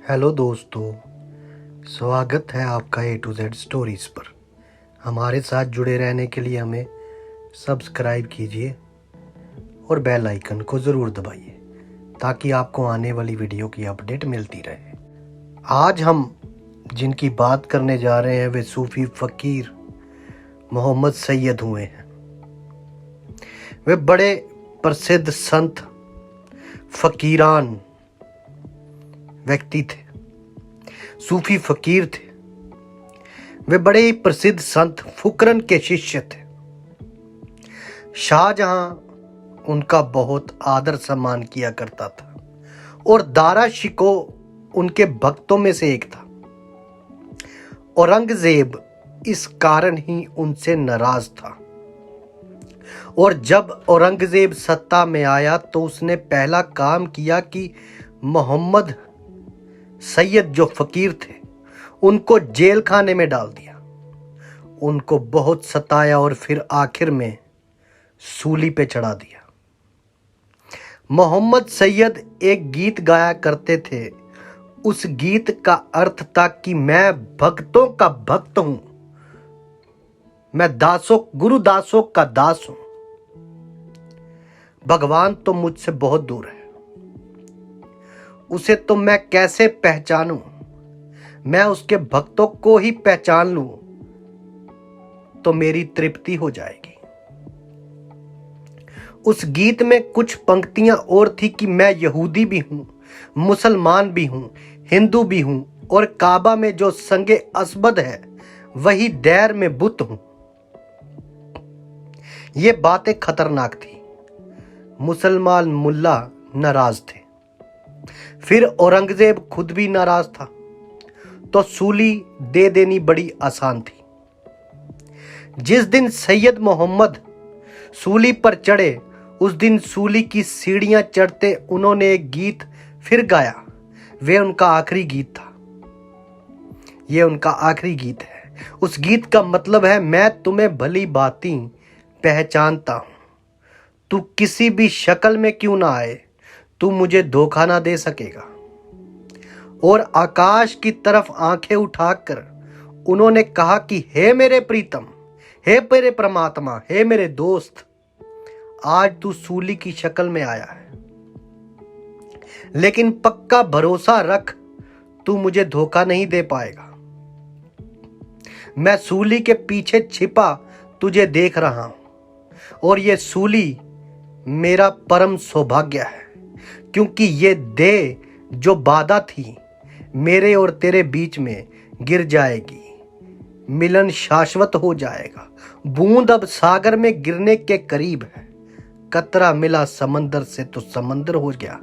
Hello दोस्तों, स्वागत है आपका A to Z स्टोरीज पर। हमारे साथ जुड़े रहने के लिए हमें सब्सक्राइब कीजिए और बेल आइकन को ज़रूर दबाइए ताकि आपको आने वाली वीडियो की अपडेट मिलती रहे। आज हम जिनकी बात करने जा रहे हैं वे सूफ़ी फ़कीर मोहम्मद सैयद हुए हैं। वे बड़े प्रसिद्ध संत फ़कीरान व्यक्ति थे, सूफी फकीर थे। वे बड़े ही प्रसिद्ध संत फुकरन के शिष्य थे। शाहजहां उनका बहुत आदर सम्मान किया करता था और दारा शिको उनके भक्तों में से एक था। औरंगजेब इस कारण ही उनसे नाराज था और जब औरंगजेब सत्ता में आया तो उसने पहला काम किया कि मोहम्मद सैयद जो फकीर थे उनको जेल खाने में डाल दिया। उनको बहुत सताया और फिर आखिर में सूली पे चढ़ा दिया। मोहम्मद सैयद एक गीत गाया करते थे। उस गीत का अर्थ था कि मैं भक्तों का भक्त हूं, मैं गुरु दासों का दास हूं। भगवान तो मुझसे बहुत दूर है, उसे तो मैं कैसे पहचानूं। मैं उसके भक्तों को ही पहचान लूं तो मेरी तृप्ति हो जाएगी। उस गीत में कुछ पंक्तियां और थी कि मैं यहूदी भी हूं, मुसलमान भी हूं, हिंदू भी हूं और काबा में जो संगे असबद है वही दैर में बुत हूं। ये बातें खतरनाक थी। मुसलमान मुल्ला नाराज थे, फिर औरंगजेब खुद भी नाराज था, तो सूली दे देनी बड़ी आसान थी। जिस दिन सैयद मोहम्मद सूली पर चढ़े उस दिन सूली की सीढ़ियां चढ़ते उन्होंने एक गीत फिर गाया। वे उनका आखिरी गीत था। यह उनका आखिरी गीत है। उस गीत का मतलब है, मैं तुम्हें भली भांति पहचानता हूं, तू किसी भी शक्ल में क्यों ना आए, तू मुझे धोखा ना दे सकेगा। और आकाश की तरफ आंखें उठाकर उन्होंने कहा कि हे मेरे प्रीतम, हे मेरे परमात्मा, हे मेरे दोस्त, आज तू सूली की शक्ल में आया है, लेकिन पक्का भरोसा रख, तू मुझे धोखा नहीं दे पाएगा। मैं सूली के पीछे छिपा तुझे देख रहा हूं और यह सूली मेरा परम सौभाग्य है, क्योंकि ये देह जो बाधा थी मेरे और तेरे बीच में गिर जाएगी। मिलन शाश्वत हो जाएगा। बूंद अब सागर में गिरने के करीब है। कतरा मिला समंदर से तो समंदर हो गया,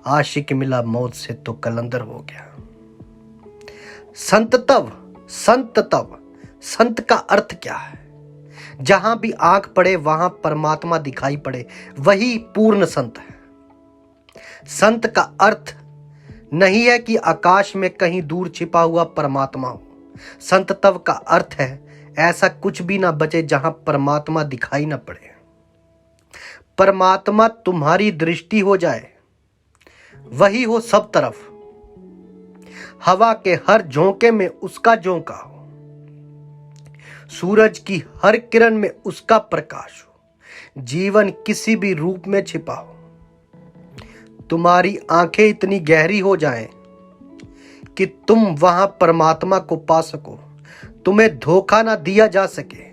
आशिक मिला मौत से तो कलंदर हो गया। संत तव संत का अर्थ क्या है? जहां भी आंख पड़े वहां परमात्मा दिखाई पड़े, वही पूर्ण संत है। संत का अर्थ नहीं है कि आकाश में कहीं दूर छिपा हुआ परमात्मा हो। संत तव का अर्थ है ऐसा कुछ भी ना बचे जहां परमात्मा दिखाई ना पड़े। परमात्मा तुम्हारी दृष्टि हो जाए, वही हो सब तरफ। हवा के हर झोंके में उसका झोंका हो, सूरज की हर किरण में उसका प्रकाश हो, जीवन किसी भी रूप में छिपा हो। तुम्हारी आंखें इतनी गहरी हो जाएं कि तुम वहां परमात्मा को पा सको, तुम्हें धोखा ना दिया जा सके।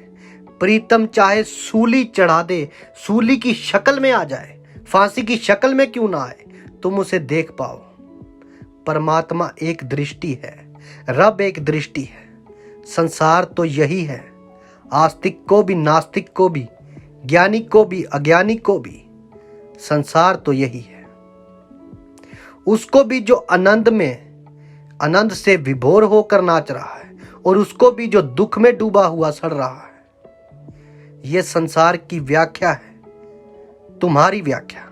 प्रीतम चाहे सूली चढ़ा दे, सूली की शक्ल में आ जाए, फांसी की शक्ल में क्यों ना आए, तुम उसे देख पाओ। परमात्मा एक दृष्टि है, रब एक दृष्टि है। संसार तो यही है। आस्तिक को भी, नास्तिक को भी, ज्ञानी को भी, अज्ञानी को भी, संसार तो यही है। उसको भी जो आनंद से विभोर होकर नाच रहा है और उसको भी जो दुख में डूबा हुआ सड़ रहा है। यह संसार की व्याख्या है, तुम्हारी व्याख्या।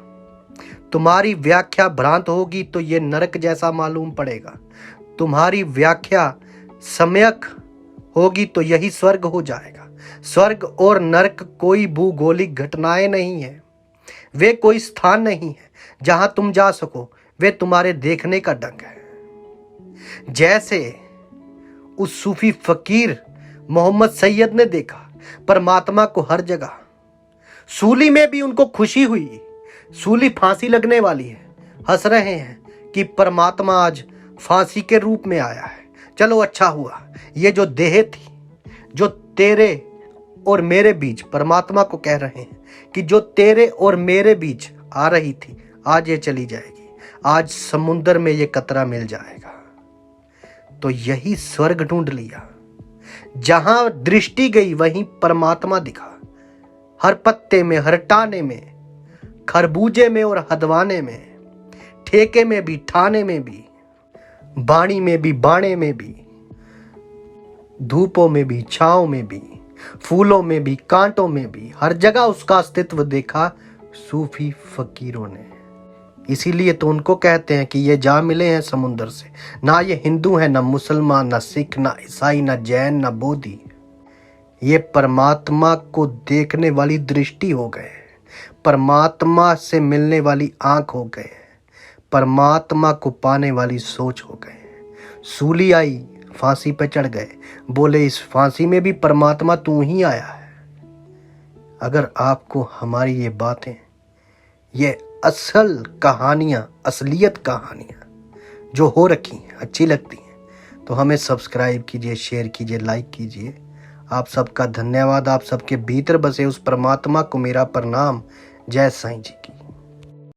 तुम्हारी व्याख्या भ्रांत होगी तो यह नरक जैसा मालूम पड़ेगा। तुम्हारी व्याख्या सम्यक होगी तो यही स्वर्ग हो जाएगा। स्वर्ग और नरक कोई भूगोलिक घटनाएं नहीं है, वे कोई स्थान नहीं है जहां तुम जा सको। वे तुम्हारे देखने का ढंग है। जैसे उस सूफी फकीर मोहम्मद सैयद ने देखा परमात्मा को हर जगह। सूली में भी उनको खुशी हुई, सूली फांसी लगने वाली है, हंस रहे हैं कि परमात्मा आज फांसी के रूप में आया है। चलो अच्छा हुआ, ये जो देह थी, जो तेरे और मेरे बीच, परमात्मा को कह रहे हैं कि जो तेरे और मेरे बीच आ रही थी, आज ये चली जाएगी, आज समुद्र में ये कतरा मिल जाएगा। तो यही स्वर्ग ढूंढ लिया। जहां दृष्टि गई वहीं परमात्मा दिखा। हर पत्ते में, हर टाने में, खरबूजे में और हदवाने में, ठेके में भी, ठाने में भी, बाणी में भी, बाणे में भी, धूपों में भी, छांव में भी, फूलों में भी, कांटों में भी, हर जगह उसका अस्तित्व देखा सूफी फकीरों ने। इसीलिए तो उनको कहते हैं कि ये जा मिले हैं समुंदर से। ना ये हिंदू है, ना मुसलमान, ना सिख, ना ईसाई, ना जैन, ना बोधी। ये परमात्मा को देखने वाली दृष्टि हो गए, परमात्मा से मिलने वाली आंख हो गए, परमात्मा को पाने वाली सोच हो गए। सूली आई, फांसी पे चढ़ गए, बोले इस फांसी में भी परमात्मा तू ही आया है। अगर आपको हमारी ये बातें, ये असल कहानियां, असलियत कहानियां जो हो रखी हैं अच्छी लगती हैं तो हमें सब्सक्राइब कीजिए, शेयर कीजिए, लाइक कीजिए। आप सबका धन्यवाद। आप सबके भीतर बसे उस परमात्मा को मेरा प्रणाम। जय साईं जी की।